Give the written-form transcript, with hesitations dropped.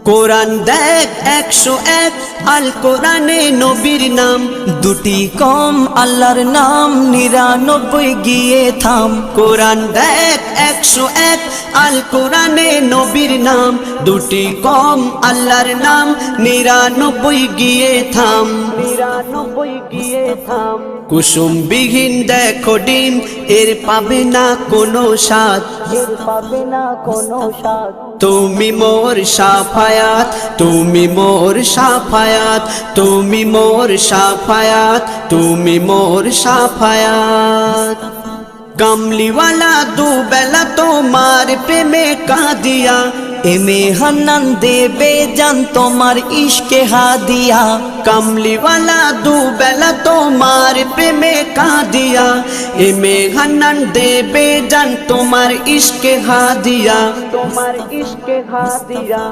কোরআন দেখ 101 আল কোরআনে নবীর নাম, দুটি কম আল্লাহর নাম 99 গিয়ে থাম। কোরআন দেখ 101 আল কোরআনে নবীর নাম, দুটি কম আল্লাহর নাম 99 গিয়ে থাম। 99 গিয়ে থাম। কুসুম বিহীন দেখো ডিম, এর পাবে না কোনো স্বাদ, এর পাবে না কোনো স্বাদ। তুমি মোর শাফায়াত, তুমি মোর শাফায়াত, তুমি মোর শাফায়াত, তুমি মোর শাফায়াত। কামলিওয়ালা দুবেলা তোমার প্রেমে কাঁদিয়া, এমে হান্নান দেবে জান তোমার ইশকে হাদিয়া। কামলিওয়ালা দুবেলা তোমার প্রেমে কাঁদিয়া, এমে হান্নান দেবে জান তোমার ইশকে হাদিয়া, তোমার ইশকে হাদিয়া।